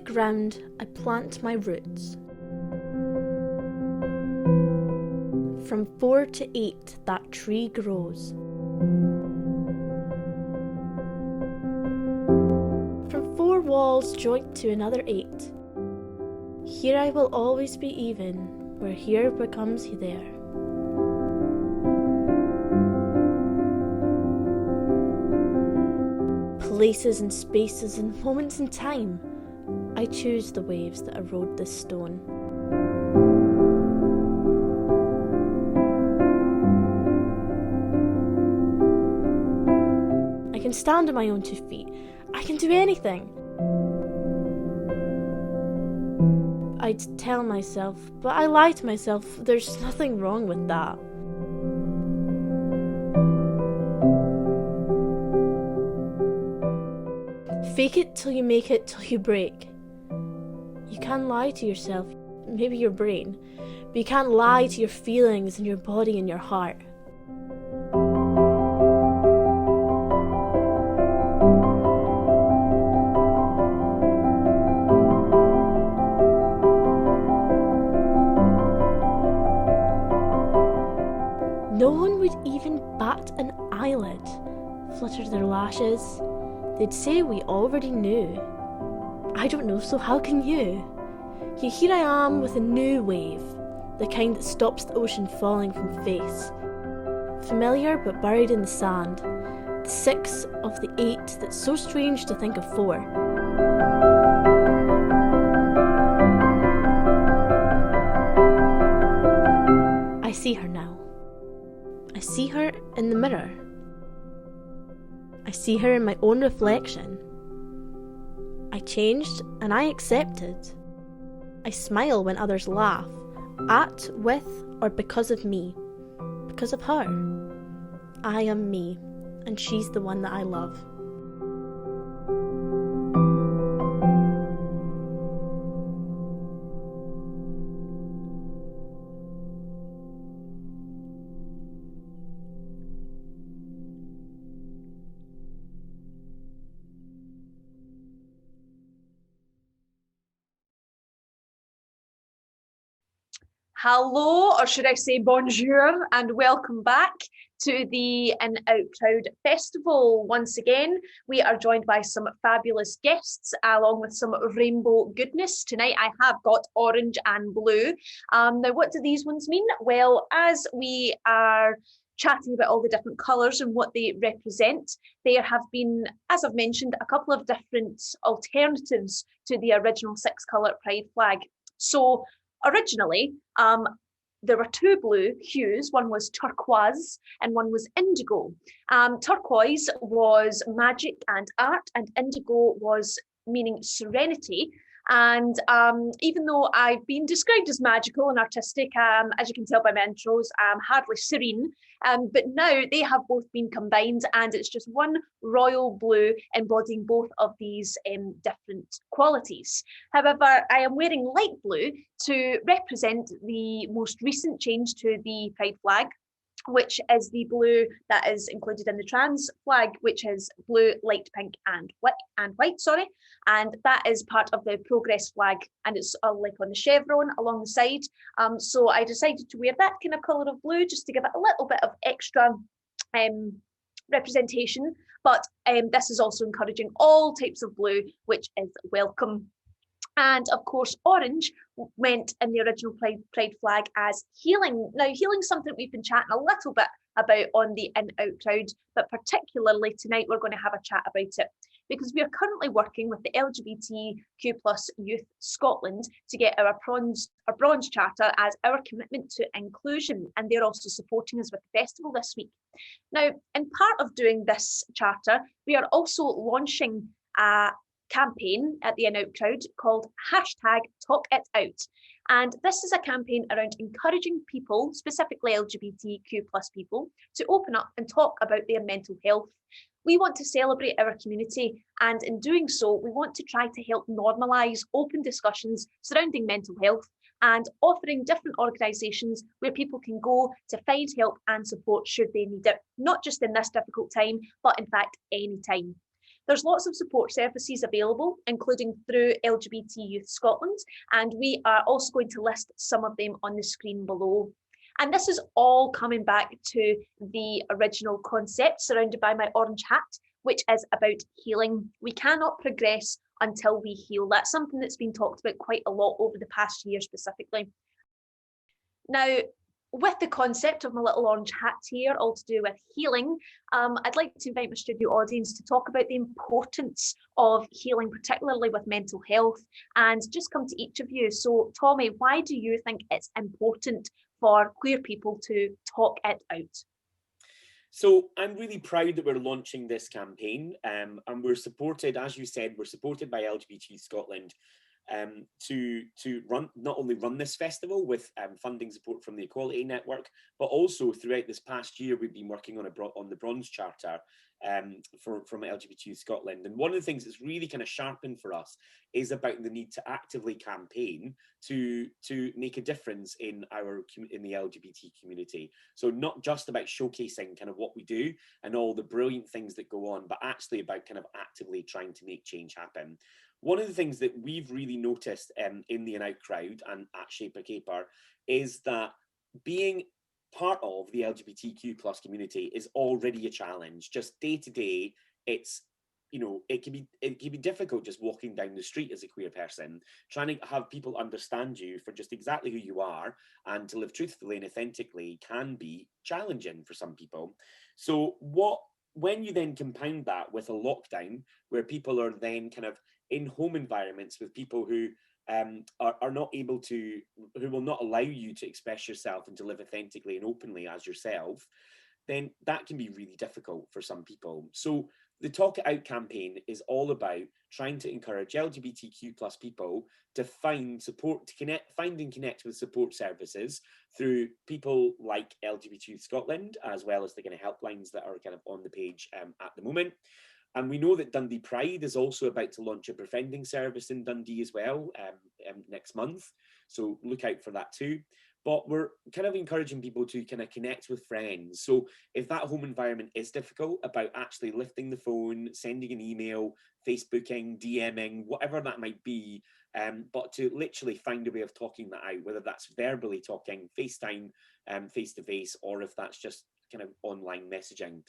ground I plant my roots. From 4 to 8 that tree grows. From 4 walls joint to another 8. Here I will always be even, where here becomes there. Places and spaces and moments in time, I choose the waves that erode this stone. I can stand on my own 2 feet. I can do anything. I'd tell myself, but I lie to myself, there's nothing wrong with that. Fake it till you make it till you break. You can lie to yourself, maybe your brain, but you can't lie to your feelings and your body and your heart. No one would even bat an eyelid, flutter their lashes. They'd say we already knew. I don't know, so how can you? Yet here I am with a new wave, the kind that stops the ocean falling from face. Familiar but buried in the sand, the 6 of the 8 that's so strange to think of 4. I see her now. I see her in the mirror. I see her in my own reflection. I changed and I accepted. I smile when others laugh, at, with, or because of me. Because of her. I am me, and she's the one that I love. Hello, or should I say bonjour, and welcome back to the In Out Crowd Festival. Once again, we are joined by some fabulous guests, along with some rainbow goodness. Tonight I have got orange and blue. Now, what do these ones mean? Well, as we are chatting about all the different colours and what they represent, there have been, as I've mentioned, a couple of different alternatives to the original 6-colour pride flag. So, originally, there were 2 blue hues. One was turquoise and one was indigo. Turquoise was magic and art, and indigo was meaning serenity. And even though I've been described as magical and artistic, as you can tell by my intros, I'm hardly serene. But now they have both been combined, and it's just one royal blue embodying both of these different qualities. However, I am wearing light blue to represent the most recent change to the pride flag, which is the blue that is included in the trans flag, which is blue, light pink and white, and that is part of the progress flag, and it's like on the chevron along the side. So I decided to wear that kind of colour of blue just to give it a little bit of extra representation, but this is also encouraging all types of blue, which is welcome. And of course, orange went in the original pride flag as healing. Now, healing is something we've been chatting a little bit about on the In Out Crowd, but particularly tonight we're going to have a chat about it because we are currently working with the LGBTQ plus Youth Scotland to get our bronze charter as our commitment to inclusion, and they're also supporting us with the festival this week. Now, in part of doing this charter, we are also launching a campaign at the In Out Crowd called #TalkItOut. And this is a campaign around encouraging people, specifically LGBTQ plus people, to open up and talk about their mental health. We want to celebrate our community, and in doing so, we want to try to help normalise open discussions surrounding mental health and offering different organisations where people can go to find help and support should they need it, not just in this difficult time, but in fact, any time. There's lots of support services available, including through LGBT Youth Scotland, and we are also going to list some of them on the screen below. And this is all coming back to the original concept surrounded by my orange hat, which is about healing. We cannot progress until we heal. That's something that's been talked about quite a lot over the past year specifically. Now, with the concept of my little orange hat here, all to do with healing, I'd like to invite my studio audience to talk about the importance of healing, particularly with mental health, and just come to each of you. So, Tommy, why do you think it's important for queer people to talk it out? So I'm really proud that we're launching this campaign, and we're supported, as you said, we're supported by LGBT Scotland to not only run this festival with funding support from the Equality Network, but also throughout this past year we've been working on the Bronze Charter from LGBT Scotland. And one of the things that's really kind of sharpened for us is about the need to actively campaign to make a difference in the LGBT community. So not just about showcasing kind of what we do and all the brilliant things that go on, but actually about kind of actively trying to make change happen. One of the things that we've really noticed in the In Out crowd and at Shape a Caper is that being part of the LGBTQ plus community is already a challenge. Just day to day, it's, you know, it can be difficult just walking down the street as a queer person. Trying to have people understand you for just exactly who you are and to live truthfully and authentically can be challenging for some people. So when you then compound that with a lockdown where people are then kind of in home environments with people who are not able to, who will not allow you to express yourself and to live authentically and openly as yourself, then that can be really difficult for some people. So the Talk It Out campaign is all about trying to encourage LGBTQ plus people to find support, to find and connect with support services through people like LGBT Scotland, as well as the kind of helplines that are kind of on the page at the moment. And we know that Dundee Pride is also about to launch a befriending service in Dundee as well next month. So look out for that too. But we're kind of encouraging people to kind of connect with friends. So if that home environment is difficult, about actually lifting the phone, sending an email, Facebooking, DMing, whatever that might be, but to literally find a way of talking that out, whether that's verbally talking, FaceTime, face-to-face, or if that's just kind of online messaging,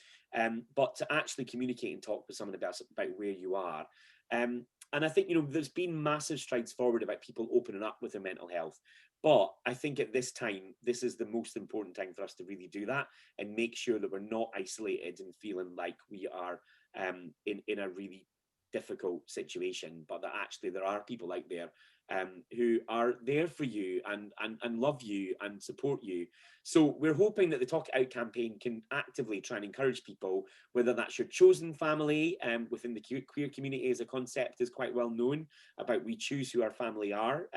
but to actually communicate and talk with someone about where you are. And I think, you know, there's been massive strides forward about people opening up with their mental health. But I think at this time, this is the most important time for us to really do that and make sure that we're not isolated and feeling like we are in a really difficult situation, but that actually there are people out there who are there for you and love you and support you. So we're hoping that the Talk It Out campaign can actively try and encourage people, whether that's your chosen family within the queer community as a concept is quite well known about we choose who our family are,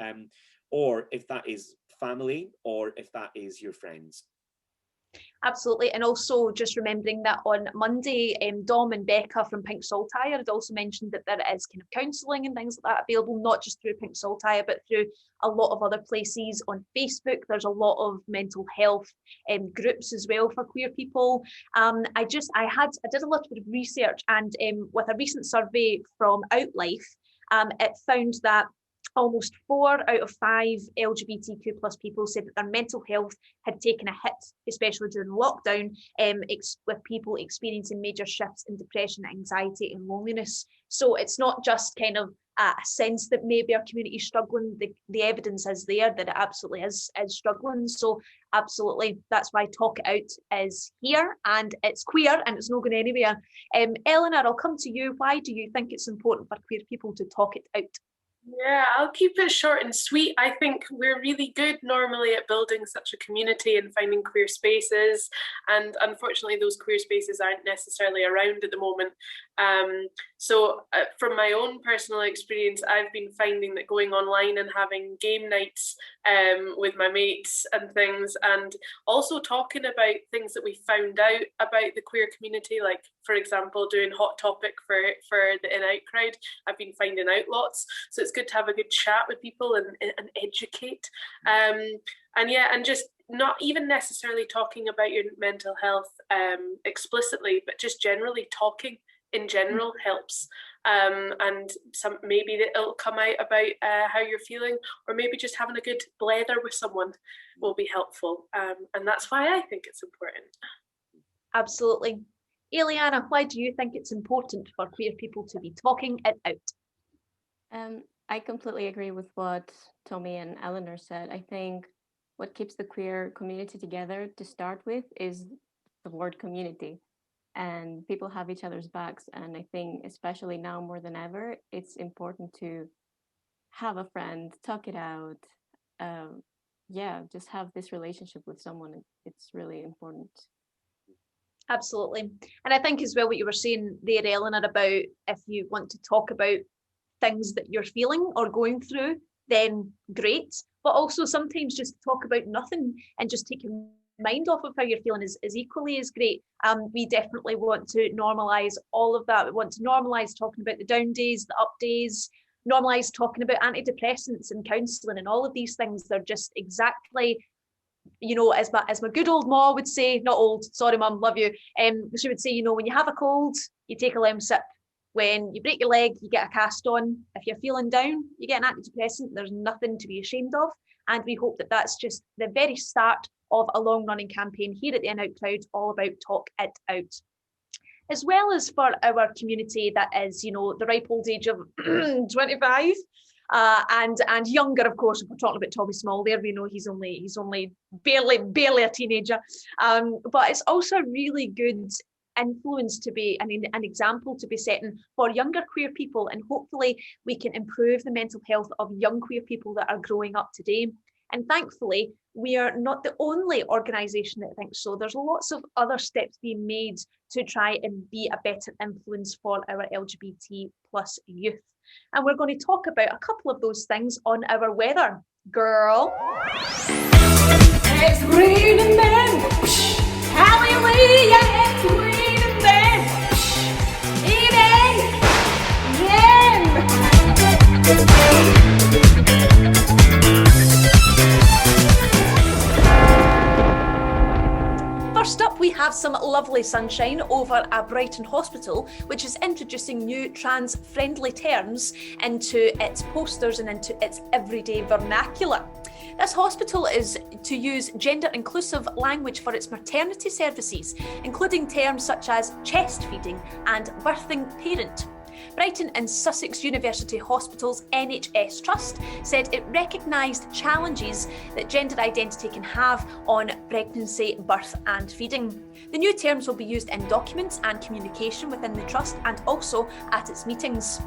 or if that is family, or if that is your friends. Absolutely, and also just remembering that on Monday, Dom and Becca from Pink Saltire had also mentioned that there is kind of counselling and things like that available, not just through Pink Saltire, but through a lot of other places on Facebook. There's a lot of mental health groups as well for queer people. I did a little bit of research, and with a recent survey from Outlife, it found that almost 4 out of 5 LGBTQ plus people said that their mental health had taken a hit, especially during lockdown, with people experiencing major shifts in depression, anxiety and loneliness. So it's not just kind of a sense that maybe our community is struggling. The evidence is there that it absolutely is struggling. So absolutely, that's why Talk It Out is here, and it's queer and it's not going anywhere. Eleanor, I'll come to you. Why do you think it's important for queer people to talk it out? Yeah, I'll keep it short and sweet. I think we're really good normally at building such a community and finding queer spaces, and unfortunately those queer spaces aren't necessarily around at the moment. So from my own personal experience, I've been finding that going online and having game nights with my mates and things, and also talking about things that we found out about the queer community, like for example doing Hot Topic for the In Out crowd, I've been finding out lots. So it's good to have a good chat with people and educate. And just not even necessarily talking about your mental health explicitly, but just generally talking in general helps. And maybe it'll come out about how you're feeling, or maybe just having a good blether with someone will be helpful. And that's why I think it's important. Absolutely. Eliana, why do you think it's important for queer people to be talking it out? I completely agree with what Tommy and Eleanor said. I think what keeps the queer community together to start with is the word community. And people have each other's backs. And I think especially now more than ever, it's important to have a friend, talk it out. Just have this relationship with someone. It's really important. Absolutely. And I think as well what you were saying there, Eleanor, about if you want to talk about things that you're feeling or going through, then great. But also sometimes just talk about nothing and just take your mind off of how you're feeling is equally as great. We definitely want to normalise all of that. We want to normalise talking about the down days, the up days, normalise talking about antidepressants and counselling, and all of these things. They're just exactly, you know, as my good old ma would say, not old, sorry mum, love you. She would say, you know, when you have a cold, you take a Lemsip. When you break your leg, you get a cast on. If you're feeling down, you get an antidepressant. There's nothing to be ashamed of. And we hope that that's just the very start of a long running campaign here at the In Out Crowd, all about talk it out. As well as for our community that is, you know, the ripe old age of 25 and younger, of course. If we're talking about Tommy Small there, we know he's only barely a teenager. But it's also really good influence to be, an example to be setting for younger queer people, and hopefully we can improve the mental health of young queer people that are growing up today. And thankfully, we are not the only organisation that thinks so. There's lots of other steps being made to try and be a better influence for our LGBT plus youth. And we're going to talk about a couple of those things on our weather. Girl. It's raining men. Hallelujah, it's raining men. First up, we have some lovely sunshine over at Brighton Hospital, which is introducing new trans-friendly terms into its posters and into its everyday vernacular. This hospital is to use gender-inclusive language for its maternity services, including terms such as chest feeding and birthing parent. Brighton and Sussex University Hospital's NHS Trust said it recognised challenges that gender identity can have on pregnancy, birth and feeding. The new terms will be used in documents and communication within the Trust and also at its meetings.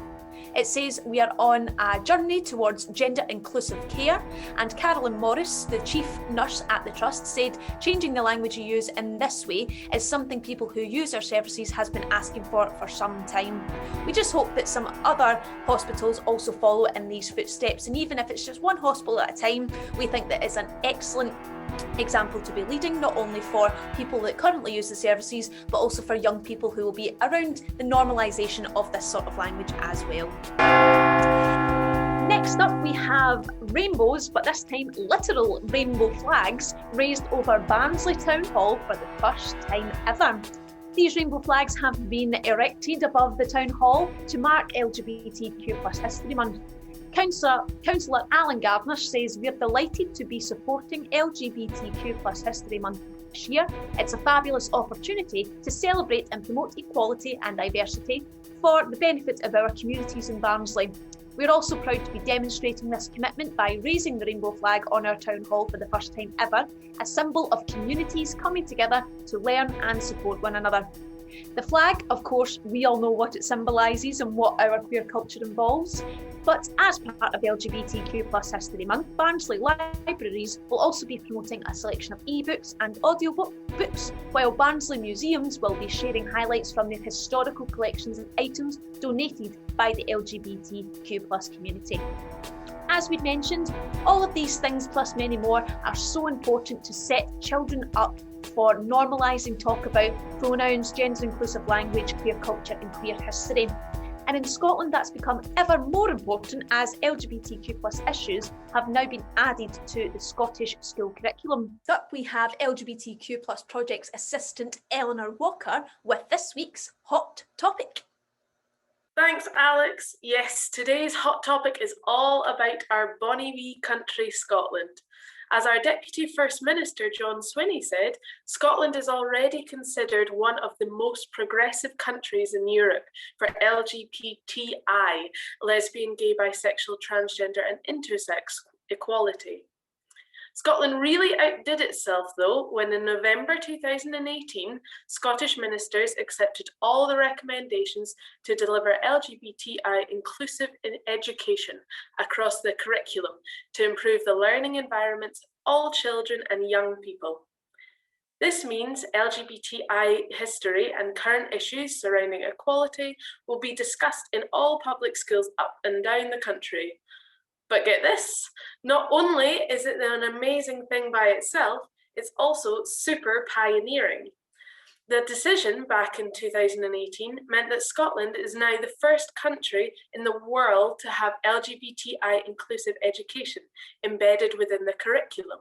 It says we are on a journey towards gender-inclusive care, and Carolyn Morris, the chief nurse at the Trust, said changing the language you use in this way is something people who use our services has been asking for some time. We just hope that some other hospitals also follow in these footsteps, and even if it's just one hospital at a time, we think that it's an excellent example to be leading, not only for people that currently use the services, but also for young people who will be around the normalisation of this sort of language as well. Next up, we have rainbows, but this time literal rainbow flags raised over Barnsley Town Hall for the first time ever. These rainbow flags have been erected above the Town Hall to mark LGBTQ+ History Month. Councillor Alan Gardner says we're delighted to be supporting LGBTQ+ History Month this year. It's a fabulous opportunity to celebrate and promote equality and diversity for the benefit of our communities in Barnsley. We're also proud to be demonstrating this commitment by raising the rainbow flag on our town hall for the first time ever, a symbol of communities coming together to learn and support one another. The flag, of course, we all know what it symbolises and what our queer culture involves. But as part of LGBTQ+ History Month, Barnsley libraries will also be promoting a selection of ebooks and audiobooks, while Barnsley museums will be sharing highlights from their historical collections and items donated by the LGBTQ+ community. As we'd mentioned, all of these things plus many more are so important to set children up for normalising talk about pronouns, gender-inclusive language, queer culture and queer history. And in Scotland, that's become ever more important as LGBTQ+ issues have now been added to the Scottish school curriculum. Up we have LGBTQ+ Projects Assistant Eleanor Walker with this week's Hot Topic. Thanks, Alex. Yes, today's hot topic is all about our bonny wee country, Scotland. As our Deputy First Minister, John Swinney, said, Scotland is already considered one of the most progressive countries in Europe for LGBTI, lesbian, gay, bisexual, transgender, and intersex equality. Scotland really outdid itself, though, when in November 2018, Scottish ministers accepted all the recommendations to deliver LGBTI inclusive education across the curriculum to improve the learning environments of all children and young people. This means LGBTI history and current issues surrounding equality will be discussed in all public schools up and down the country. But get this, not only is it an amazing thing by itself, it's also super pioneering. The decision back in 2018 meant that Scotland is now the first country in the world to have LGBTI inclusive education embedded within the curriculum.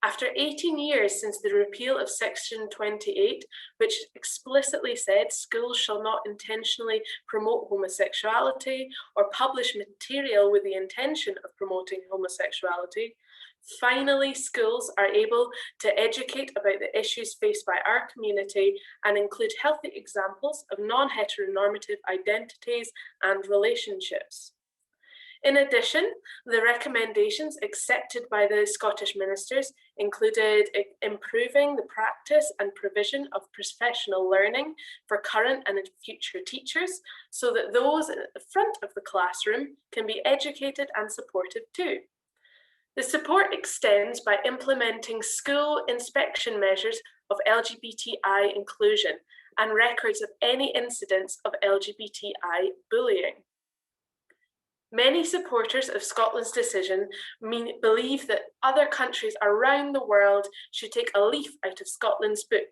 After 18 years since the repeal of Section 28, which explicitly said schools shall not intentionally promote homosexuality or publish material with the intention of promoting homosexuality, finally schools are able to educate about the issues faced by our community and include healthy examples of non-heteronormative identities and relationships. In addition, the recommendations accepted by the Scottish ministers included improving the practice and provision of professional learning for current and future teachers so that those at the front of the classroom can be educated and supported too. The support extends by implementing school inspection measures of LGBTI inclusion and records of any incidents of LGBTI bullying. Many supporters of Scotland's decision believe that other countries around the world should take a leaf out of Scotland's book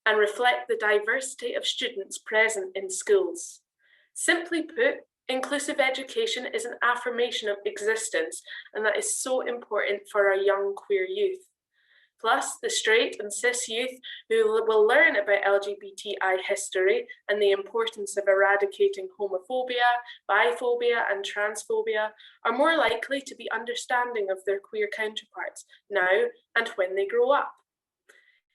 and reflect the diversity of students present in schools. Simply put, inclusive education is an affirmation of existence, and that is so important for our young queer youth. Plus, the straight and cis youth who will learn about LGBTI history and the importance of eradicating homophobia, biphobia, and transphobia are more likely to be understanding of their queer counterparts now and when they grow up.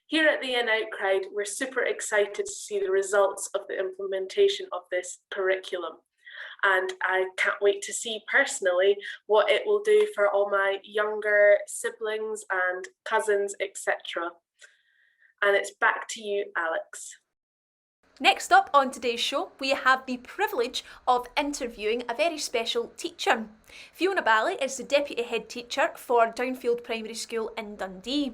Here at the In Out Crowd, we're super excited to see the results of the implementation of this curriculum. And I can't wait to see personally what it will do for all my younger siblings and cousins, etc. And it's back to you, Alex. Next up on today's show, we have the privilege of interviewing a very special teacher. Fiona Ballie is the Deputy Head Teacher for Downfield Primary School in Dundee.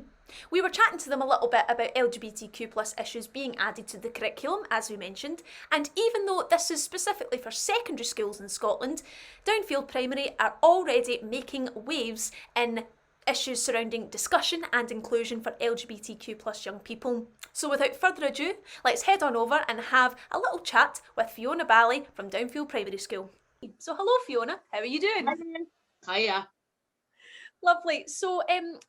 We were chatting to them a little bit about LGBTQ+ issues being added to the curriculum, as we mentioned, and even though this is specifically for secondary schools in Scotland, Downfield Primary are already making waves in issues surrounding discussion and inclusion for LGBTQ+ young people. So without further ado, let's head on over and have a little chat with Fiona Ballie from Downfield Primary School. So hello Fiona, how are you doing? Hiya. Lovely. So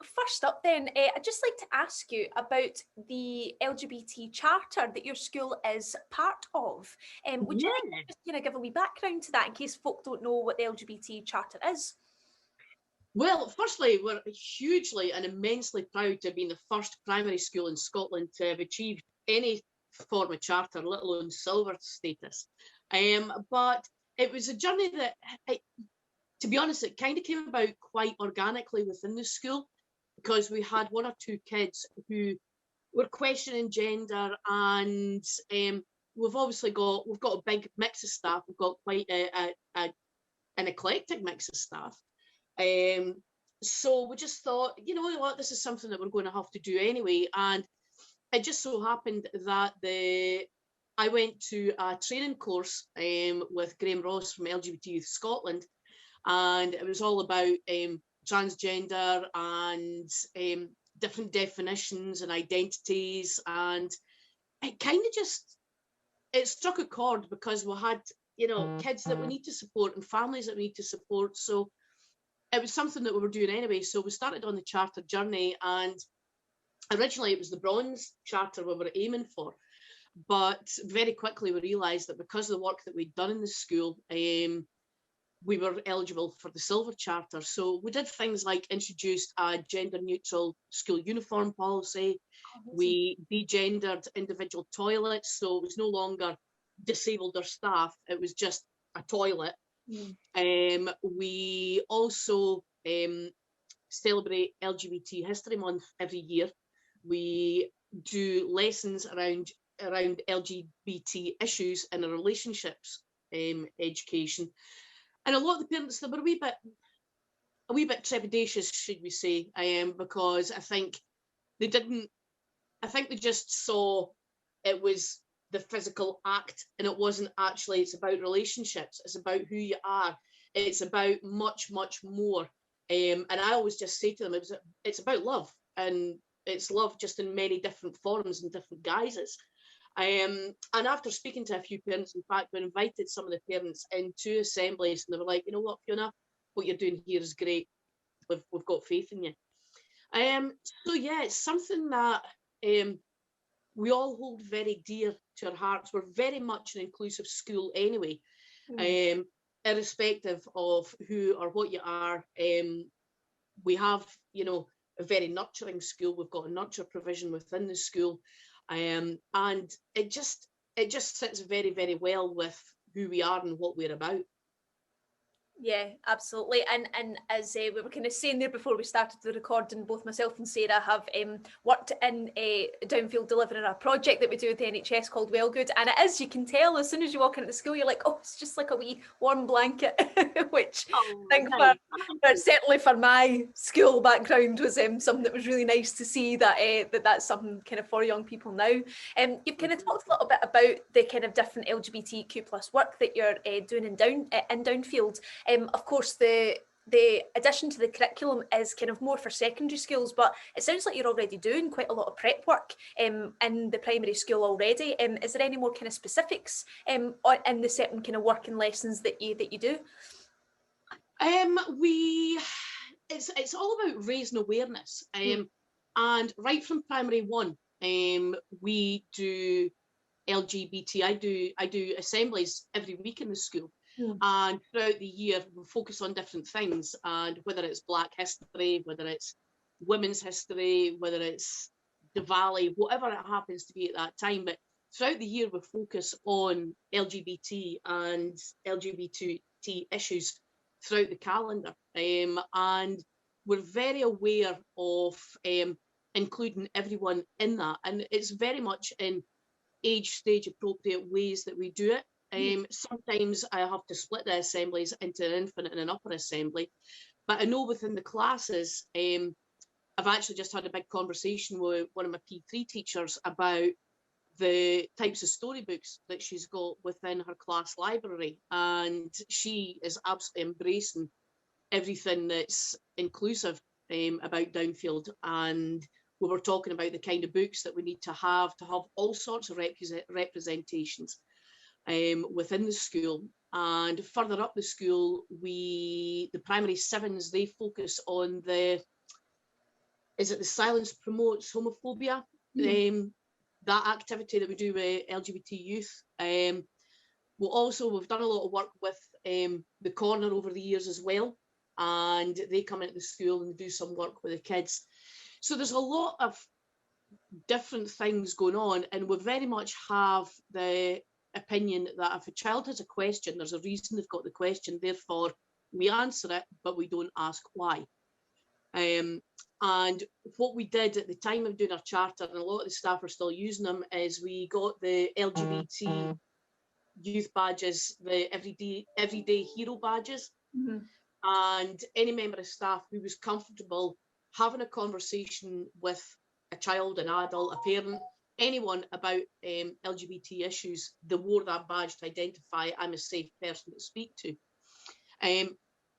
first up then, I'd just like to ask you about the LGBT charter that your school is part of. Would you like to just kind of give a wee background to that in case folk don't know what the LGBT charter is? Well, firstly, we're hugely and immensely proud to have been the first primary school in Scotland to have achieved any form of charter, let alone silver status. But it was a journey that, to be honest, it kind of came about quite organically within the school because we had one or two kids who were questioning gender, and we've got a big mix of staff. We've got quite an eclectic mix of staff. So we just thought, you know what, this is something that we're going to have to do anyway. And it just so happened that I went to a training course with Graham Ross from LGBT Youth Scotland, and it was all about transgender and different definitions and identities, and it kind of it struck a chord because we had, you know, kids that we need to support and families that we need to support. So it was something that we were doing anyway. So we started on the charter journey, and originally it was the bronze charter we were aiming for. But very quickly we realised that because of the work that we'd done in the school, we were eligible for the Silver Charter. So we did things like introduced a gender neutral school uniform policy. We degendered individual toilets, so it was no longer disabled or staff, it was just a toilet. We also celebrate LGBT History Month every year. We do lessons around LGBT issues in a relationships education. And a lot of the parents, they were a wee bit trepidatious, should we say, because I think they just saw it was the physical act, and it wasn't actually, it's about relationships, it's about who you are, it's about much, much more. And I always just say to them, it's about love, and it's love just in many different forms and different guises. And after speaking to a few parents, in fact, we invited some of the parents into assemblies, and they were like, you know what, Fiona, what you're doing here is great. We've got faith in you. So yeah, it's something that we all hold very dear to our hearts. We're very much an inclusive school anyway, irrespective of who or what you are. We have, you know, a very nurturing school. We've got a nurture provision within the school. And it just sits very, very well with who we are and what we're about. Yeah, absolutely. And as we were kind of saying there before we started the recording, both myself and Sarah have worked in Downfield delivering a project that we do with the NHS called Wellgood. And it is, you can tell as soon as you walk into the school, you're like, oh, it's just like a wee warm blanket, which I think certainly for my school background was something that was really nice to see that that's something kind of for young people now. You've kind of talked a little bit about the kind of different LGBTQ plus work that you're doing in Downfield. Of course, the addition to the curriculum is kind of more for secondary schools, but it sounds like you're already doing quite a lot of prep work in the primary school already. Is there any more kind of specifics in the certain kind of working lessons that you do? It's all about raising awareness, and right from primary one, we do LGBT. I do assemblies every week in the school. And throughout the year, we focus on different things, and whether it's Black history, whether it's women's history, whether it's Diwali, whatever it happens to be at that time. But throughout the year, we focus on LGBT and LGBT issues throughout the calendar. And we're very aware of including everyone in that. And it's very much in age stage appropriate ways that we do it. Sometimes I have to split the assemblies into an infant and an upper assembly, but I know within the classes, I've actually just had a big conversation with one of my P3 teachers about the types of storybooks that she's got within her class library, and she is absolutely embracing everything that's inclusive about Downfield. And we were talking about the kind of books that we need to have all sorts of representations within the school. And further up the school, the primary sevens, they focus on the silence promotes homophobia, that activity that we do with LGBT youth. We've done a lot of work with the corner over the years as well, and they come into the school and do some work with the kids. So there's a lot of different things going on, and we very much have the opinion that if a child has a question, there's a reason they've got the question, therefore we answer it, but we don't ask why. And what we did at the time of doing our charter, and a lot of the staff are still using them, is we got the LGBT youth badges, the everyday hero badges, and any member of staff who was comfortable having a conversation with a child, an adult, a parent, anyone about LGBT issues, they wore that badge to identify I'm a safe person to speak to.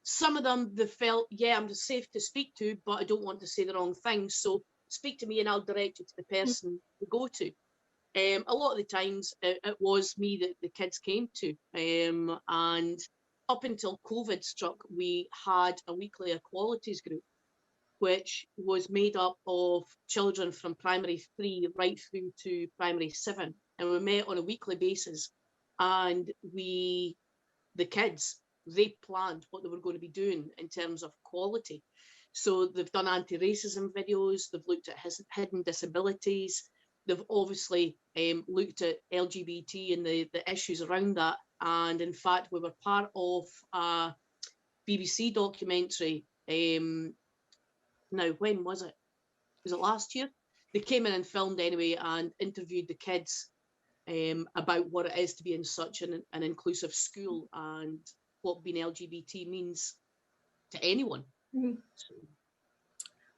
Some of them, they felt, yeah, I'm safe to speak to, but I don't want to say the wrong thing, so speak to me and I'll direct you to the person to go to. A lot of the times it was me that the kids came to, and up until COVID struck, we had a weekly equalities group, which was made up of children from primary 3 right through to primary 7. and we met on a weekly basis, and the kids, they planned what they were going to be doing in terms of quality. So they've done anti-racism videos, they've looked at hidden disabilities, they've obviously looked at LGBT and the issues around that. And in fact, we were part of a BBC documentary. Now, when was it? Was it last year? They came in and filmed anyway and interviewed the kids about what it is to be in such an inclusive school and what being LGBT means to anyone. Mm-hmm.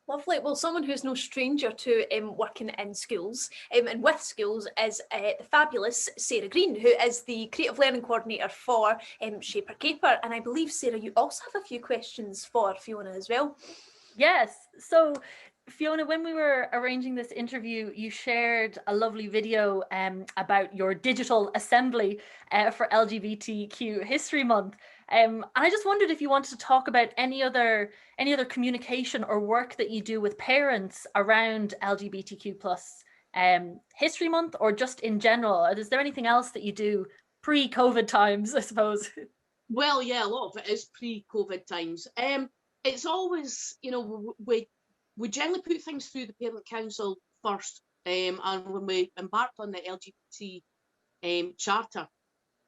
Lovely. Well, someone who's no stranger to working in schools and with schools is the fabulous Sarah Green, who is the Creative Learning Coordinator for Shaper Caper. And I believe, Sarah, you also have a few questions for Fiona as well. Yes. So, Fiona, when we were arranging this interview, you shared a lovely video about your digital assembly for LGBTQ History Month. And I just wondered if you wanted to talk about any other communication or work that you do with parents around LGBTQ plus History Month, or just in general. Is there anything else that you do pre-COVID times, I suppose? Well, yeah, a lot of it is pre-COVID times. It's always, you know, we generally put things through the Parent Council first. And when we embarked on the LGBT charter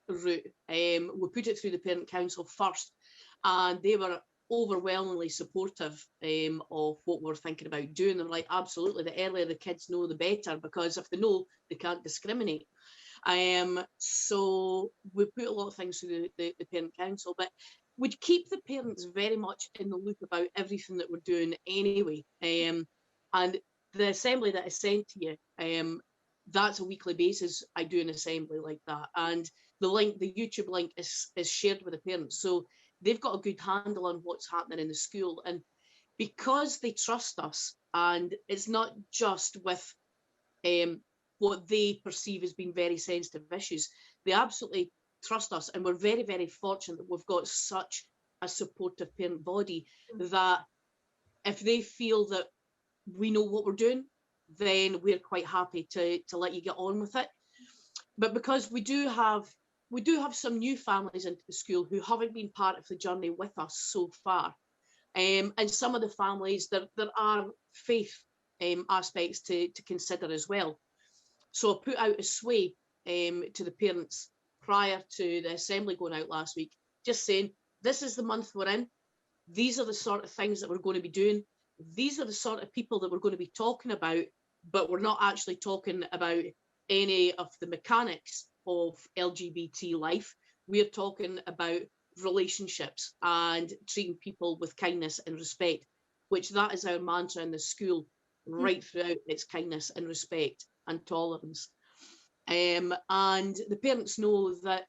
route, we put it through the Parent Council first, and they were overwhelmingly supportive of what we were thinking about doing. They were like, absolutely, the earlier the kids know, the better, because if they know, they can't discriminate. So we put a lot of things through the Parent Council, but we'd keep the parents very much in the loop about everything that we're doing anyway. And the assembly that I sent to you, that's a weekly basis. I do an assembly like that, and the link, the YouTube link, is shared with the parents, so they've got a good handle on what's happening in the school. And because they trust us, and it's not just with what they perceive as being very sensitive issues, they absolutely trust us, and we're very, very fortunate that we've got such a supportive parent body that if they feel that we know what we're doing, then we're quite happy to let you get on with it. But because we do have some new families into the school who haven't been part of the journey with us so far, and some of the families, there are faith aspects to consider as well. So I put out a sway to the parents prior to the assembly going out last week, just saying, this is the month we're in, these are the sort of things that we're going to be doing, these are the sort of people that we're going to be talking about, but we're not actually talking about any of the mechanics of LGBT life. We're talking about relationships and treating people with kindness and respect, which that is our mantra in the school right throughout. It's kindness and respect and tolerance. And the parents know that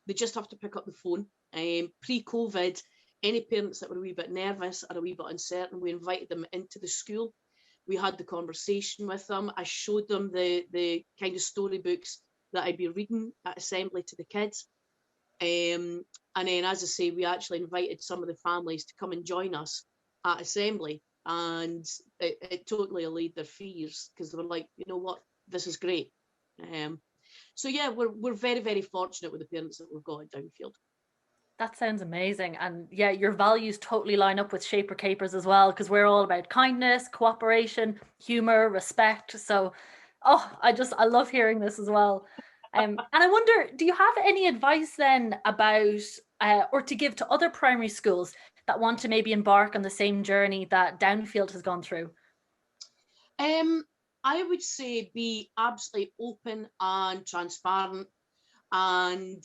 they just have to pick up the phone. Pre-COVID, any parents that were a wee bit nervous or a wee bit uncertain, we invited them into the school. We had the conversation with them. I showed them the kind of storybooks that I'd be reading at assembly to the kids. And then, as I say, we actually invited some of the families to come and join us at assembly, and it totally allayed their fears, because they were like, you know what, this is great. So yeah, we're very, very fortunate with the parents that we've got at Downfield. That sounds amazing. And yeah, your values totally line up with Shaper Capers as well, because we're all about kindness, cooperation, humor, respect. So, I love hearing this as well. And I wonder, do you have any advice then about, or to give to other primary schools that want to maybe embark on the same journey that Downfield has gone through? I would say be absolutely open and transparent, and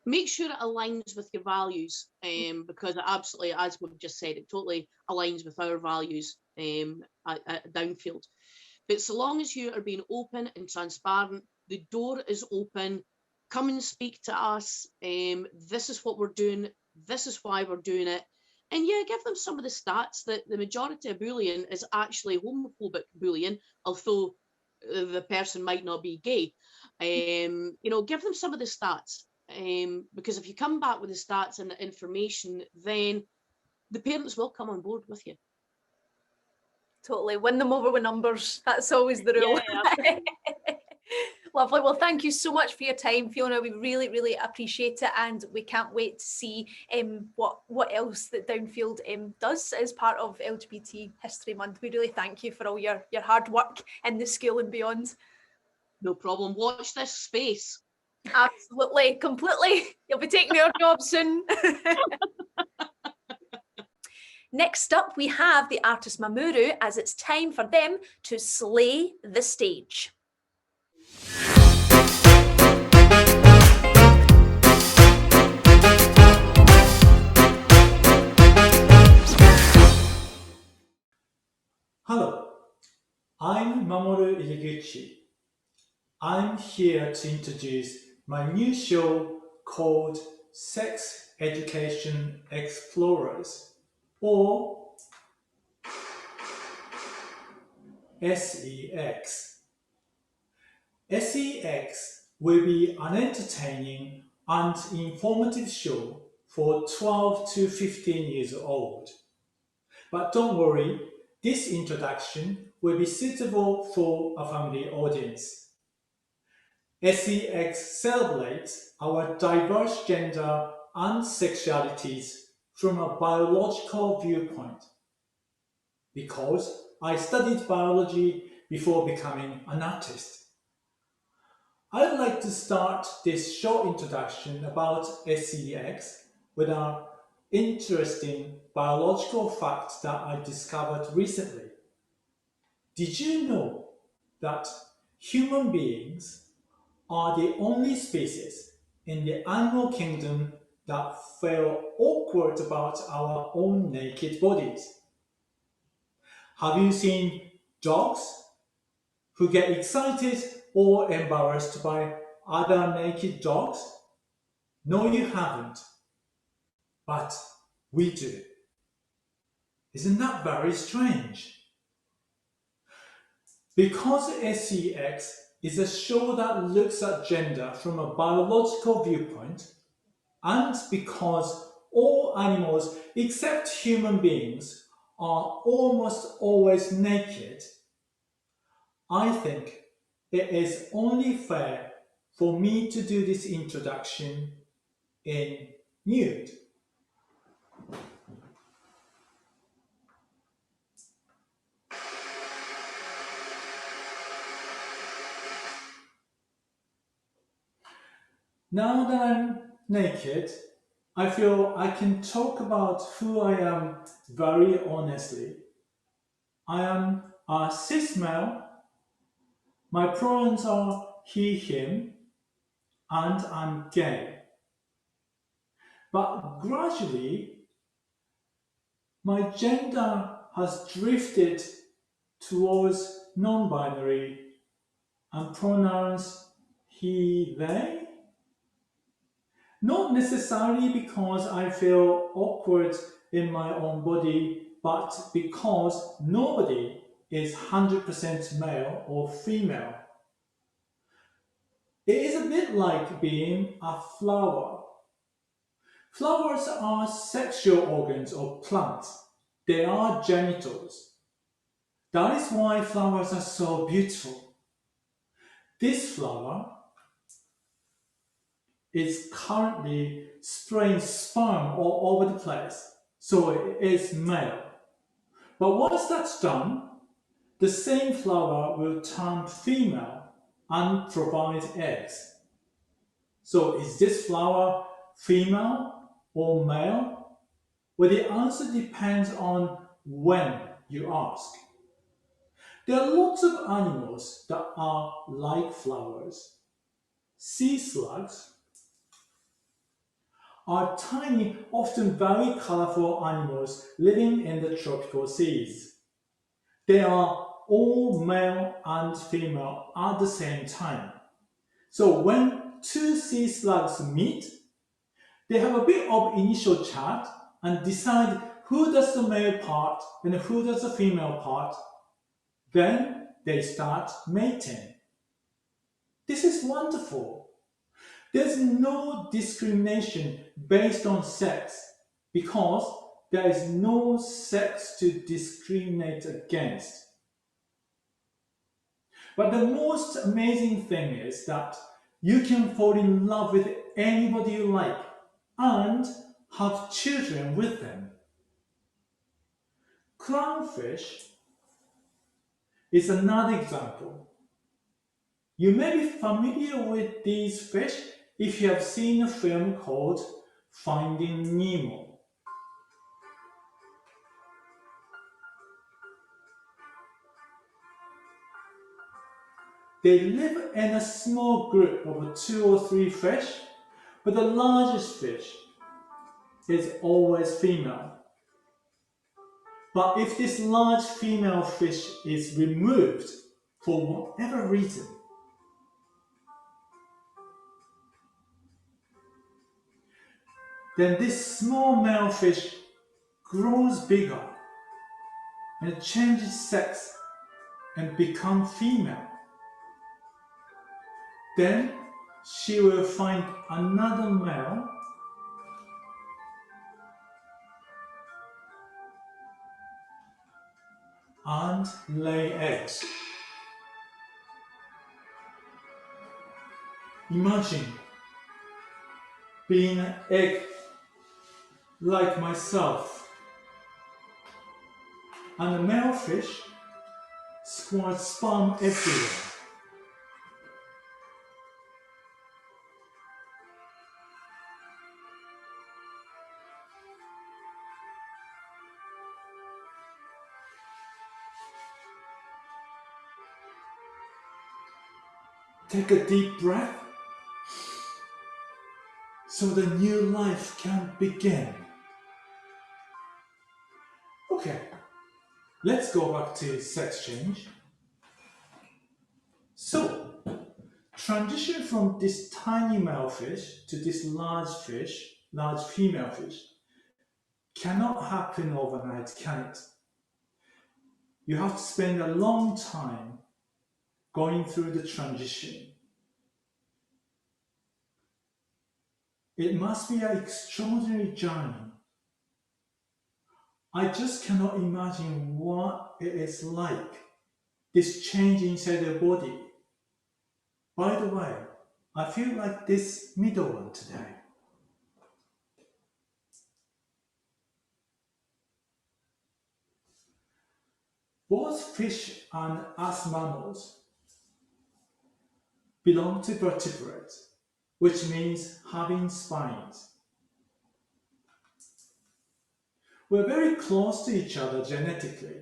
make sure it aligns with your values, because it absolutely, as we've just said, it totally aligns with our values at Downfield. But so long as you are being open and transparent, the door is open. Come and speak to us. This is what we're doing. This is why we're doing it. And yeah, give them some of the stats that the majority of bullying is actually homophobic bullying, although the person might not be gay. Give them some of the stats, because if you come back with the stats and the information, then the parents will come on board with you. Totally. Win them over with numbers. That's always the rule. Yeah. Lovely. Well, thank you so much for your time, Fiona. We really, really appreciate it, and we can't wait to see what else that Downfield does as part of LGBT History Month. We really thank you for all your hard work in the school and beyond. No problem. Watch this space. Absolutely, completely. You'll be taking our job soon. Next up, we have the artist Mamoru, as it's time for them to slay the stage. Hello, I'm Mamoru Iriguchi. I'm here to introduce my new show called Sex Education Explorers, or SEX. SEX will be an entertaining and informative show for 12 to 15 years old. But don't worry, this introduction will be suitable for a family audience. SEX celebrates our diverse gender and sexualities from a biological viewpoint. Because I studied biology before becoming an artist. I'd like to start this short introduction about SEX with an interesting biological fact that I discovered recently. Did you know that human beings are the only species in the animal kingdom that feel awkward about our own naked bodies? Have you seen dogs who get excited or embarrassed by other naked dogs? No, you haven't. But we do. Isn't that very strange? Because SEX is a show that looks at gender from a biological viewpoint, and because all animals except human beings are almost always naked, I think it is only fair for me to do this introduction in nude. Now that I'm naked, I feel I can talk about who I am very honestly. I am a cis male. My pronouns are he, him, and I'm gay. But gradually, my gender has drifted towards non-binary and pronouns he, they. Not necessarily because I feel awkward in my own body, but because nobody is 100% male or female. It is a bit like being a flower. Flowers are sexual organs of plants. They are genitals. That is why flowers are so beautiful. This flower is currently spraying sperm all over the place, so it is male. But once that's done, the same flower will turn female and provide eggs. So is this flower female or male? Well, the answer depends on when you ask. There are lots of animals that are like flowers. Sea slugs are tiny, often very colorful animals living in the tropical seas. They are all male and female at the same time. So when two sea slugs meet, they have a bit of initial chat and decide who does the male part and who does the female part. Then they start mating. This is wonderful. There's no discrimination based on sex because there is no sex to discriminate against. But the most amazing thing is that you can fall in love with anybody you like and have children with them. Clownfish is another example. You may be familiar with these fish if you have seen a film called Finding Nemo. They live in a small group of 2 or 3 fish, but the largest fish is always female. But if this large female fish is removed for whatever reason, then this small male fish grows bigger and changes sex and becomes female. Then she will find another male and lay eggs. Imagine being an egg like myself, and the male fish squirts sperm everywhere. Take a deep breath so the new life can begin. Okay, let's go back to sex change. So, transition from this tiny male fish to this large female fish, cannot happen overnight, can it? You have to spend a long time going through the transition. It must be an extraordinary journey. I just cannot imagine what it is like, this change inside the body. By the way, I feel like this middle one today. Both fish and us mammals belong to vertebrates, which means having spines. We're very close to each other genetically.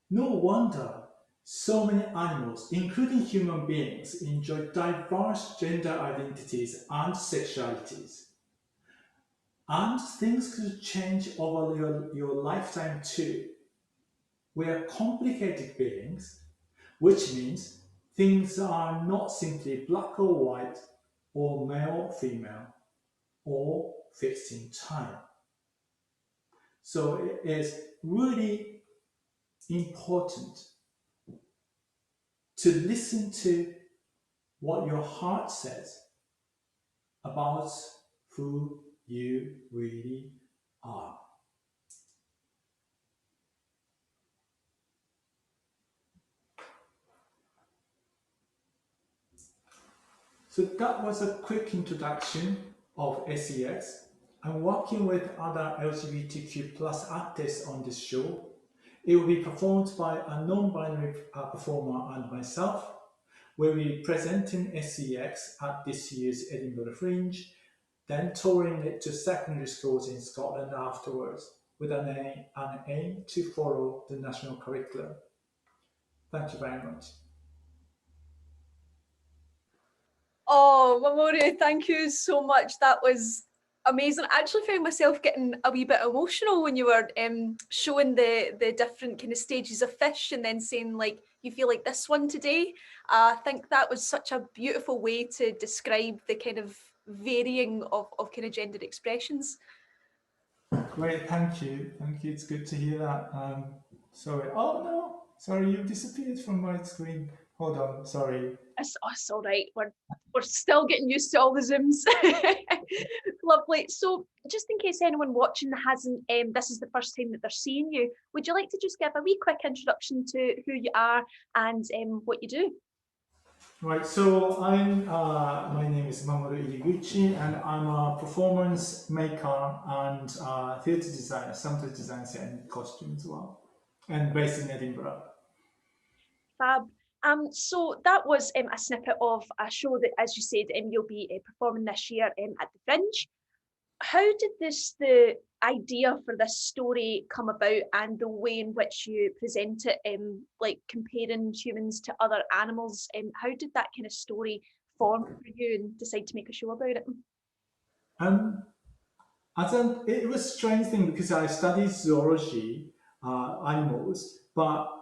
No wonder so many animals, including human beings, enjoy diverse gender identities and sexualities. And things could change over your lifetime too. We are complicated beings, which means things are not simply black or white, or male or female, or fixed in time. So it is really important to listen to what your heart says about who you really are. So that was a quick introduction of SEX. I'm working with other LGBTQ plus artists on this show. It will be performed by a non-binary performer and myself. We'll be presenting SEX at this year's Edinburgh Fringe, then touring it to secondary schools in Scotland afterwards, with an aim to follow the national curriculum. Thank you very much. Oh, Mamoru, thank you so much. That was amazing. I actually found myself getting a wee bit emotional when you were showing the different kind of stages of fish and then saying like you feel like this one today. I think that was such a beautiful way to describe the kind of varying of kind of gendered expressions. Great, thank you. Thank you. It's good to hear that. Sorry. Oh no, sorry, you disappeared from my screen. Hold on, sorry. It's all right. We're still getting used to all the Zooms. Lovely. So, just in case anyone watching hasn't, this is the first time that they're seeing you, would you like to just give a wee quick introduction to who you are and what you do? Right, so my name is Mamoru Iriguchi, and I'm a performance maker and theatre designer, sometimes designs and costumes as well, and based in Edinburgh. Fab. So that was a snippet of a show that, as you said, you'll be performing this year at the Fringe. How did the idea for this story come about, and the way in which you present it, like comparing humans to other animals? How did that kind of story form for you and decide to make a show about it? Um, it was a strange thing because I studied zoology, animals, but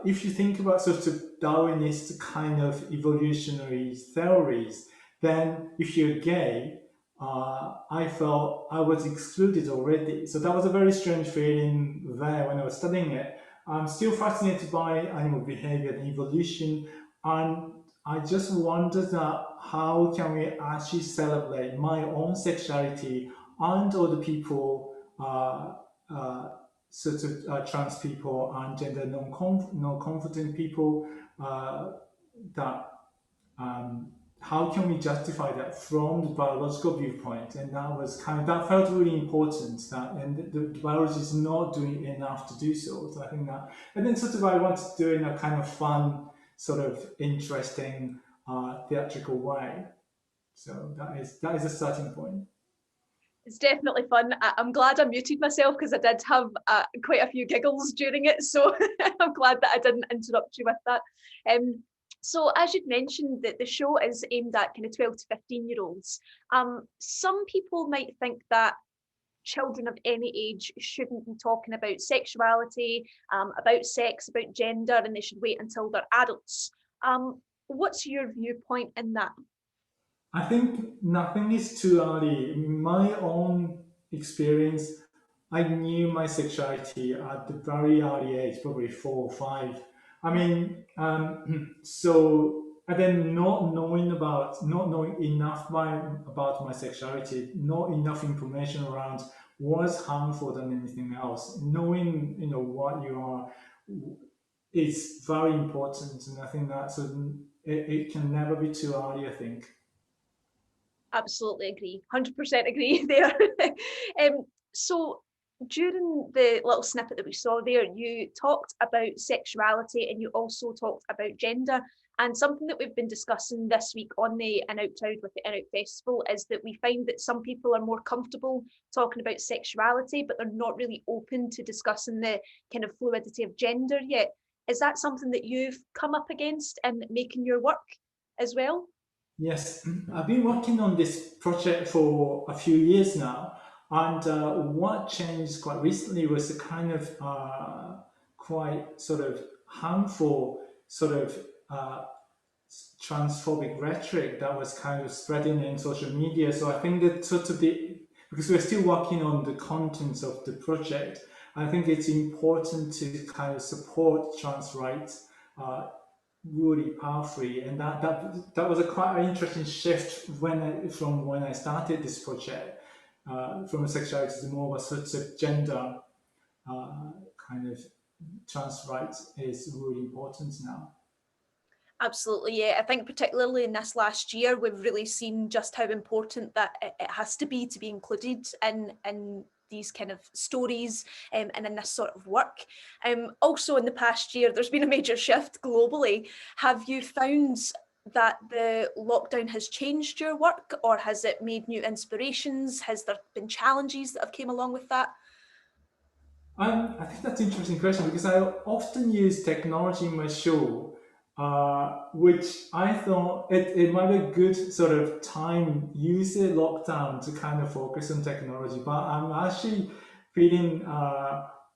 if you think about sort of Darwinist kind of evolutionary theories, then if you're gay, I felt I was excluded already. So that was a very strange feeling there when I was studying it. I'm still fascinated by animal behavior and evolution, and I just wondered that how can we actually celebrate my own sexuality and other people, sort of trans people and gender non-confident people, that how can we justify that from the biological viewpoint? And that was that felt really important. And the biology is not doing enough to do so. So I think that, and then sort of I wanted to do it in a kind of fun, sort of interesting, theatrical way. So that is a starting point. It's definitely fun. I'm glad I muted myself because I did have quite a few giggles during it. So I'm glad that I didn't interrupt you with that. So as you'd mentioned, that the show is aimed at kind of 12 to 15-year-olds. Some people might think that children of any age shouldn't be talking about sexuality, about sex, about gender, and they should wait until they're adults. What's your viewpoint in that? I think nothing is too early. In my own experience, I knew my sexuality at the very early age, probably 4 or 5. I mean, so and then not knowing enough about my sexuality, not enough information around was harmful than anything else. Knowing what you are is very important, and I think that it can never be too early, I think. Absolutely agree. 100% agree there. So during the little snippet that we saw there, you talked about sexuality and you also talked about gender. And something that we've been discussing this week on the In Out Loud with the In Out Festival is that we find that some people are more comfortable talking about sexuality, but they're not really open to discussing the kind of fluidity of gender yet. Is that something that you've come up against in making your work as well? Yes, I've been working on this project for a few years now, and what changed quite recently was a kind of quite sort of harmful sort of transphobic rhetoric that was kind of spreading in social media. So I think that sort of because we're still working on the contents of the project, I think it's important to kind of support trans rights really powerfully, and that was a quite interesting shift from when I started this project, from sexuality to more of a sort of gender kind of trans rights is really important now. Absolutely, yeah. I think particularly in this last year, we've really seen just how important that it has to be included in these kind of stories and in this sort of work. Also in the past year, there's been a major shift globally. Have you found that the lockdown has changed your work, or has it made new inspirations? Has there been challenges that have came along with that? I think that's an interesting question because I often use technology in my show, which I thought it might be a good sort of time, use the lockdown to kind of focus on technology. But I'm actually feeling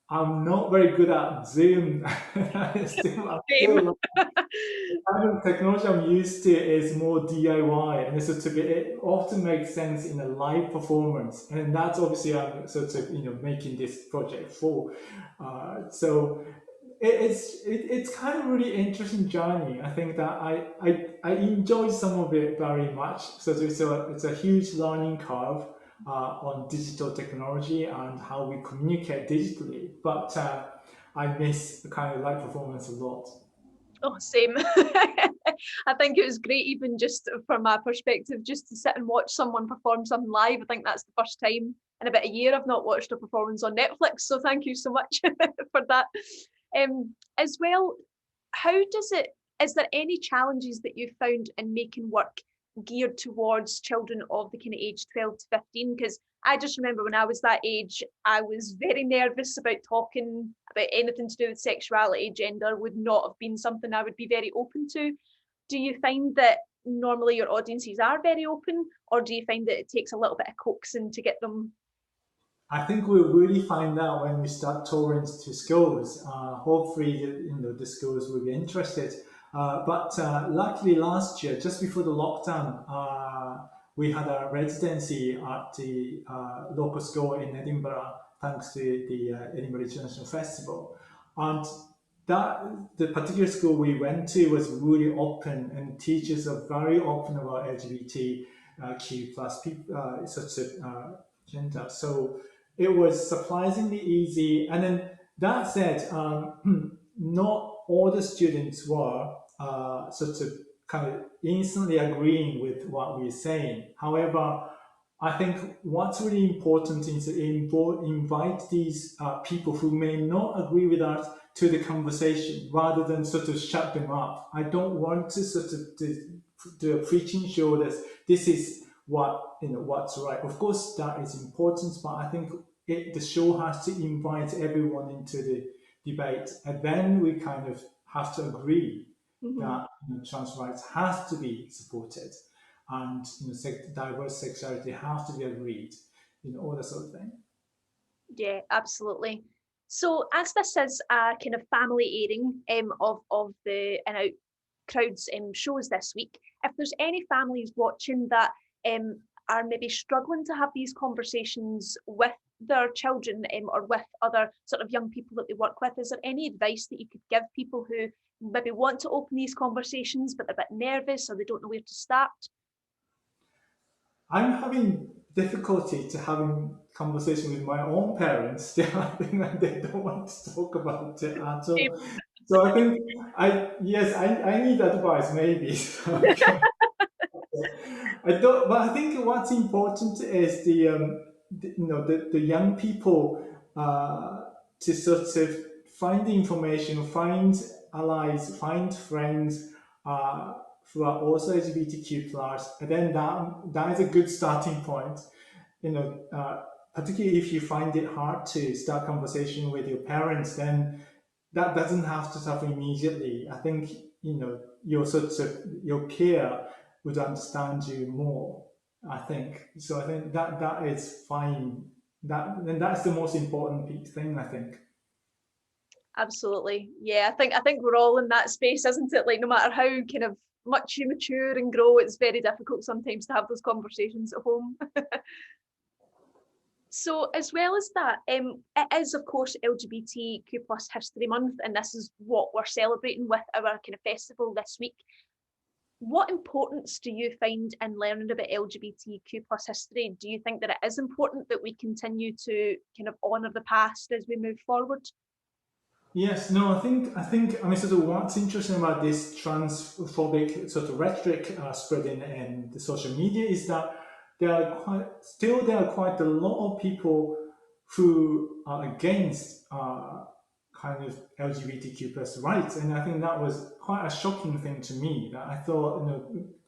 I'm not very good at Zoom. I'm still the kind of technology I'm used to is more DIY, and it often makes sense in a live performance, and that's obviously I'm sort of making this project for. So it's kind of really interesting journey. I think that I enjoy some of it very much. So it's a huge learning curve on digital technology and how we communicate digitally. But I miss the kind of live performance a lot. Oh, same. I think it was great, even just from my perspective, just to sit and watch someone perform something live. I think that's the first time in about a year I've not watched a performance on Netflix. So thank you so much for that. As well, is there any challenges that you found in making work geared towards children of the kind of age 12 to 15? Because I just remember when I was that age, I was very nervous about talking about anything to do with sexuality. Gender would not have been something I would be very open to. Do you find that normally your audiences are very open, or do you find that it takes a little bit of coaxing to get them? I think we'll really find out when we start touring to schools. Hopefully, the schools will be interested. But luckily, last year, just before the lockdown, we had a residency at the local school in Edinburgh, thanks to the Edinburgh International Festival. And the particular school we went to was really open, and teachers are very open about LGBTQ plus people, such a gender. So it was surprisingly easy. And then that said, not all the students were sort of kind of instantly agreeing with what we're saying. However, I think what's really important is to invite these people who may not agree with us to the conversation rather than sort of shut them up. I don't want to sort of do a preaching show that this is what's right. Of course, that is important, but I think the show has to invite everyone into the debate, and then we kind of have to agree that trans rights has to be supported, and diverse sexuality has to be agreed, all that sort of thing. Yeah, absolutely. So as this is a kind of family airing of the In Out Crowds shows this week, if there's any families watching that are maybe struggling to have these conversations with their children or with other sort of young people that they work with, is there any advice that you could give people who maybe want to open these conversations but they're a bit nervous or they don't know where to start? I'm having difficulty to having conversation with my own parents. They don't want to talk about it at all. So I think I need advice maybe. But I think what's important is the young people to sort of find the information, find allies, find friends who are also LGBTQ plus, and then that is a good starting point. Particularly if you find it hard to start conversation with your parents, then that doesn't have to happen immediately. I think your peer would understand you more. I think so. I think that is fine. That's the most important thing, I think. Absolutely. Yeah, I think we're all in that space, isn't it? Like no matter how kind of much you mature and grow, it's very difficult sometimes to have those conversations at home. So as well as that, it is of course LGBTQ plus History Month, and this is what we're celebrating with our kind of festival this week. What importance do you find in learning about LGBTQ plus history? Do you think that it is important that we continue to kind of honour the past as we move forward? Yes, no, I think, sort of what's interesting about this transphobic sort of rhetoric spreading in the social media is that there are quite a lot of people who are against kind of LGBTQ plus rights, and I think that was quite a shocking thing to me. That I thought,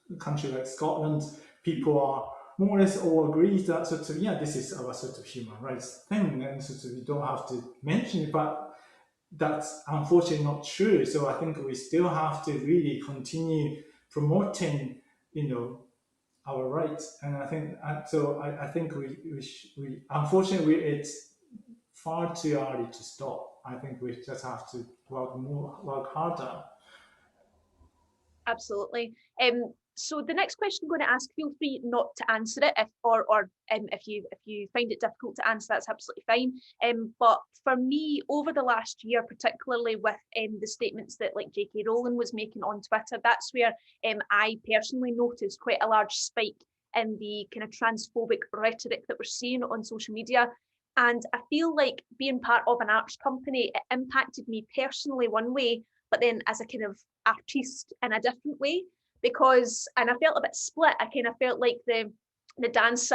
a country like Scotland, people are more or less all agree that sort of this is our sort of human rights thing, and sort of you don't have to mention it, but that's unfortunately not true. So I think we still have to really continue promoting, our rights. And I think so. I think we unfortunately it's far too early to stop. I think we just have to work harder. Absolutely. So the next question I'm going to ask, feel free not to answer it, if you find it difficult to answer, that's absolutely fine. But for me, over the last year, particularly with the statements that like J.K. Rowling was making on Twitter, that's where I personally noticed quite a large spike in the kind of transphobic rhetoric that we're seeing on social media. And I feel like being part of an arts company, it impacted me personally one way, but then as a kind of artiste in a different way. Because, and I felt a bit split. I kind of felt like the dance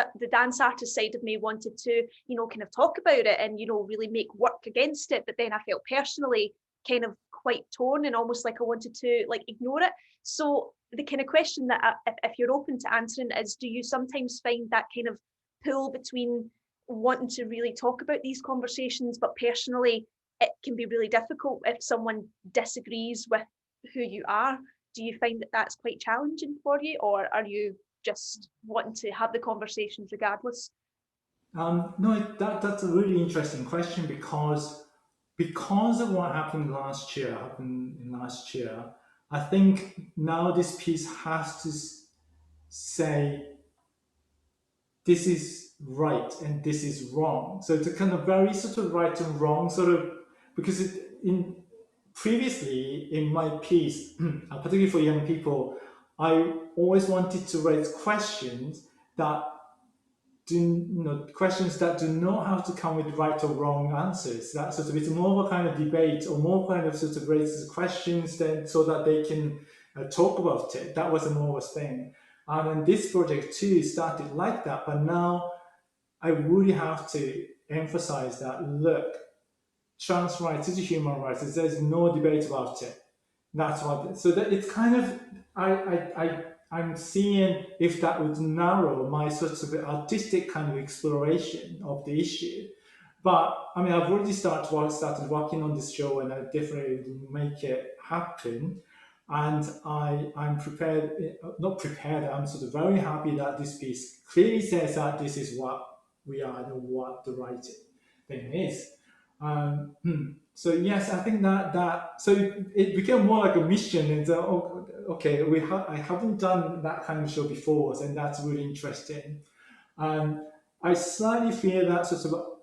artist side of me wanted to, you know, kind of talk about it and, you know, really make work against it. But then I felt personally kind of quite torn and almost like I wanted to like ignore it. So the kind of question that if you're open to answering is, do you sometimes find that kind of pull between wanting to really talk about these conversations, but personally it can be really difficult if someone disagrees with who you are? Do you find that that's quite challenging for you, or are you just wanting to have the conversations regardless? No, that's a really interesting question because of what happened last year, I think now this piece has to say this is right and this is wrong. So it's a kind of very sort of right and wrong sort of, because in previously in my piece, particularly for young people, I always wanted to raise questions that questions that do not have to come with right or wrong answers. That sort of, it's more of a kind of debate or more kind of sort of raises questions then so that they can talk about it. That was a more of a thing. And this project too started like that, but now I really have to emphasize that, look, trans rights is a human rights. There's no debate about it. That's what. So that it's kind of I'm seeing if that would narrow my sort of artistic kind of exploration of the issue. But I mean, I've already started working on this show, and I definitely will make it happen. And I'm prepared, not prepared. I'm sort of very happy that this piece clearly says that this is what we are and what the right thing is. So yes, I think that so it became more like a mission, and okay, I haven't done that kind of show before, and that's really interesting. I slightly fear that sort of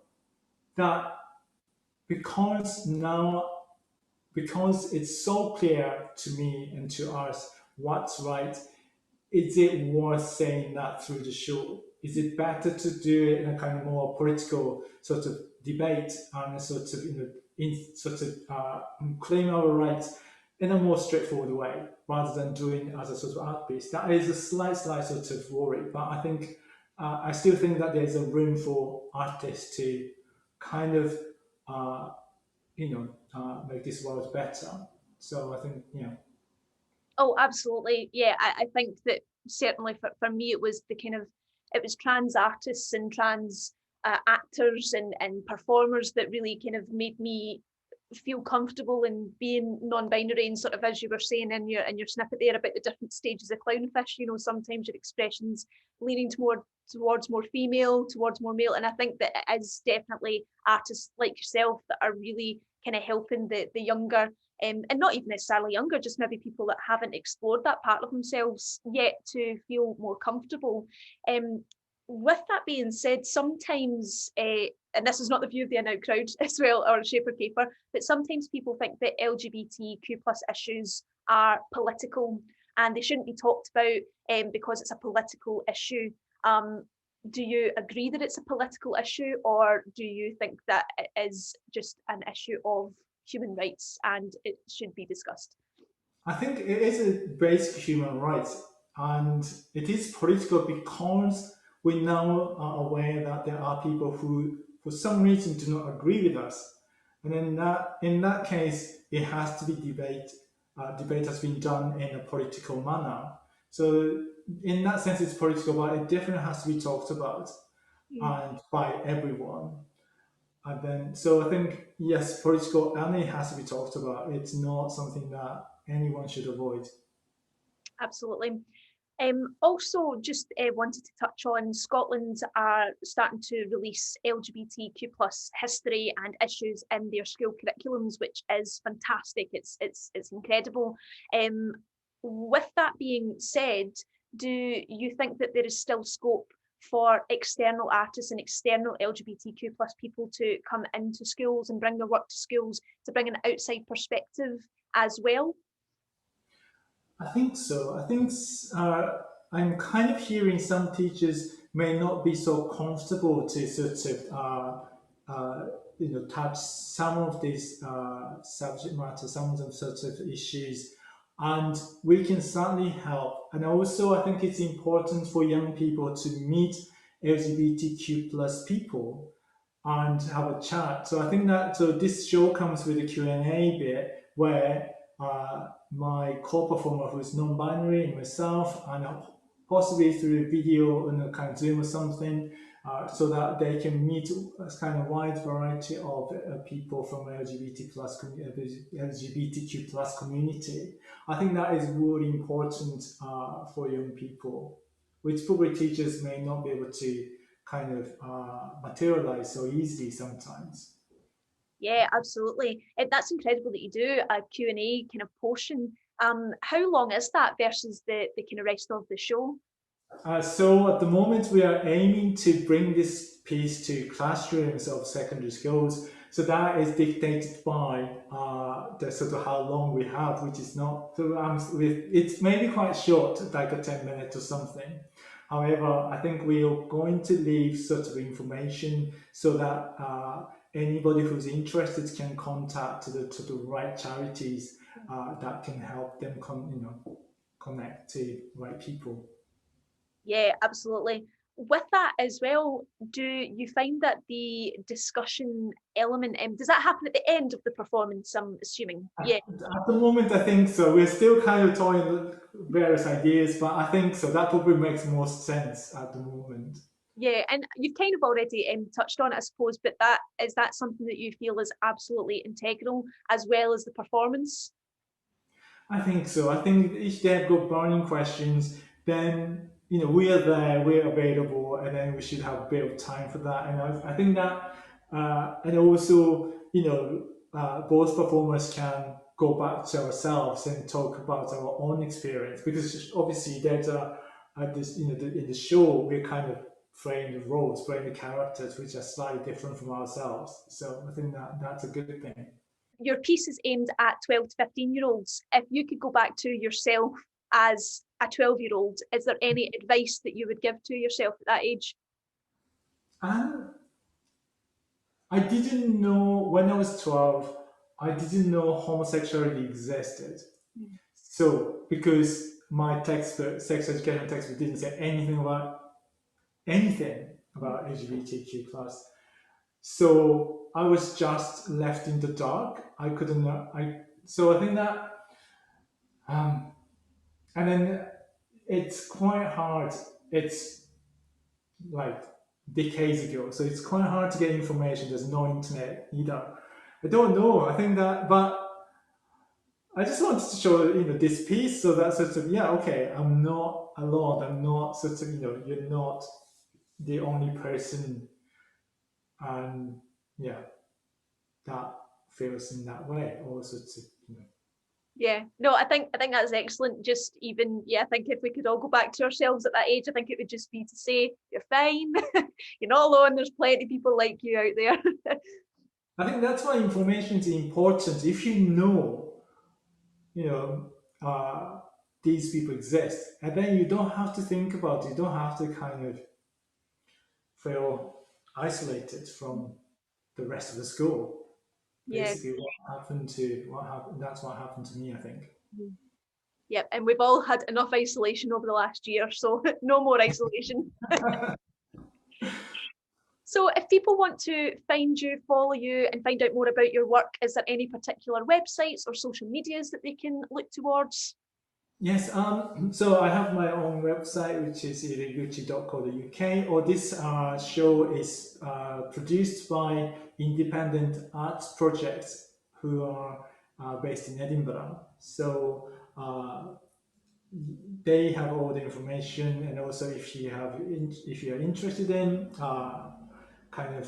that because now because it's so clear to me and to us what's right, is it worth saying that through the show? Is it better to do it in a kind of more political sort of debate and a sort of claim our rights in a more straightforward way rather than doing it as a sort of art piece? That is a slight sort of worry, but I think I still think that there's a room for artists to kind of make this world better. So I think Oh, absolutely. Yeah, I think that certainly for me, it was it was trans artists and trans actors and performers that really kind of made me feel comfortable in being non-binary, and sort of, as you were saying in your snippet there about the different stages of clownfish, you know, sometimes your expressions leaning towards more female, towards more male. And I think that it is definitely artists like yourself that are really kind of helping the younger, and not even necessarily younger, just maybe people that haven't explored that part of themselves yet, to feel more comfortable. With that being said, sometimes, and this is not the view of the In Out crowd as well, or Shaper Caper, but sometimes people think that LGBTQ plus issues are political and they shouldn't be talked about because it's a political issue. Do you agree that it's a political issue, or do you think that it is just an issue of human rights and it should be discussed? I think it is a basic human rights, and it is political because we now are aware that there are people who, for some reason, do not agree with us, and in that case, it has to be debate. Debate has been done in a political manner. So in that sense, it's political, but it definitely has to be talked about and by everyone. And then, so I think, yes, political, and it has to be talked about. It's not something that anyone should avoid. Absolutely. Also, just wanted to touch on, Scotland are starting to release LGBTQ plus history and issues in their school curriculums, which is fantastic. It's incredible. With that being said, do you think that there is still scope for external artists and external LGBTQ plus people to come into schools and bring their work to schools to bring an outside perspective as well? I think so. I think I'm kind of hearing some teachers may not be so comfortable to sort of touch some of these subject matter, some of them sort of issues, and we can certainly help. And also, I think it's important for young people to meet LGBTQ plus people and have a chat. So I think that this show comes with a Q&A bit where my co-performer who's non-binary and myself, and possibly through a video on a kind of Zoom or something, so that they can meet a kind of wide variety of people from LGBTQ plus community. I think that is really important for young people, which probably teachers may not be able to kind of materialize so easily sometimes. Yeah, absolutely. That's incredible that you do a Q&A kind of portion. How long is that versus the kind of rest of the show? So at the moment, we are aiming to bring this piece to classrooms of secondary schools. So that is dictated by the sort of how long we have, which is not. So it's maybe quite short, like a 10 minutes or something. However, I think we are going to leave sort of information so that anybody who's interested can contact the right charities that can help them connect to right people. Yeah, absolutely. With that as well, do you find that the discussion element, does that happen at the end of the performance, I'm assuming? Yeah. At the moment, I think so. We're still kind of toying various ideas, but I think so. That probably makes most sense at the moment. Yeah, and you've kind of already touched on it, I suppose, but is that something that you feel is absolutely integral as well as the performance? I think so. I think if they have got burning questions, then we are there, we're available, and then we should have a bit of time for that. And I think that, and also both performers can go back to ourselves and talk about our own experience, because obviously there's this in the show we're kind of playing the roles, playing the characters, which are slightly different from ourselves. So I think that that's a good thing. Your piece is aimed at 12 to 15-year-olds. If you could go back to yourself as a 12-year-old, is there any advice that you would give to yourself at that age? I didn't know when I was 12, I didn't know homosexuality existed. So, because my textbook, sex education textbook, didn't say anything about LGBTQ plus. So I was just left in the dark. I couldn't. So I think that, and then it's quite hard. It's like decades ago, so it's quite hard to get information. There's no internet either. I don't know. I think that, but I just wanted to show this piece so that sort of okay, I'm not alone. I'm not sort of you're not the only person, and that feels in that way. Or sort of Yeah, no, I think that's excellent. Just even, I think if we could all go back to ourselves at that age, I think it would just be to say, you're fine, you're not alone, there's plenty of people like you out there. I think that's why information is important. If these people exist, and then you don't have to think about it. You don't have to kind of feel isolated from the rest of the school. Basically, that's what happened to me, I think. Yep, and we've all had enough isolation over the last year, so no more isolation. So if people want to find you, follow you, and find out more about your work, is there any particular websites or social medias that they can look towards? Yes, so I have my own website, which is iriguchi.co.uk, or this show is produced by independent arts projects who are based in Edinburgh. So they have all the information, and also if you are interested in kind of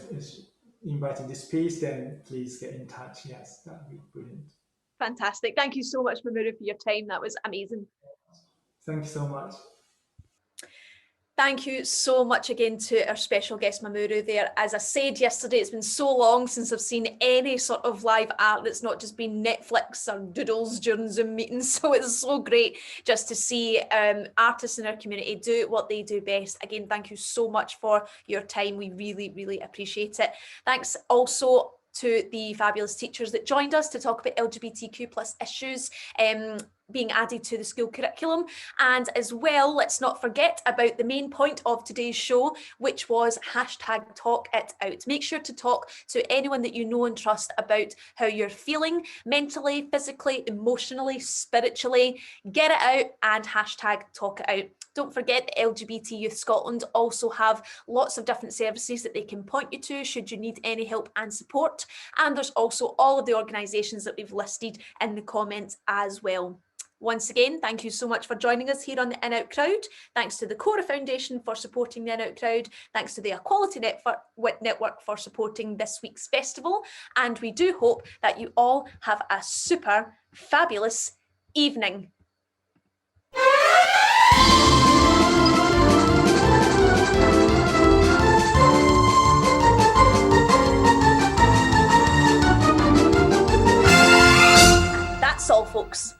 inviting this piece, then please get in touch. Yes, that would be brilliant. Fantastic. Thank you so much, Mamoru, for your time. That was amazing. Thank you so much. Thank you so much again to our special guest Mamoru there. As I said yesterday, it's been so long since I've seen any sort of live art that's not just been Netflix or doodles during Zoom meetings. So it's so great just to see artists in our community do what they do best. Again, thank you so much for your time. We really, really appreciate it. Thanks also to the fabulous teachers that joined us to talk about LGBTQ plus issues being added to the school curriculum. And as well, let's not forget about the main point of today's show, which was #TalkItOut. Make sure to talk to anyone that you know and trust about how you're feeling mentally, physically, emotionally, spiritually. Get it out and #TalkItOut. Don't forget LGBT Youth Scotland also have lots of different services that they can point you to should you need any help and support. And there's also all of the organisations that we've listed in the comments as well. Once again, thank you so much for joining us here on the In Out Crowd. Thanks to the Cora Foundation for supporting the In Out Crowd. Thanks to the Equality Network for supporting this week's festival. And we do hope that you all have a super fabulous evening. That's all, folks.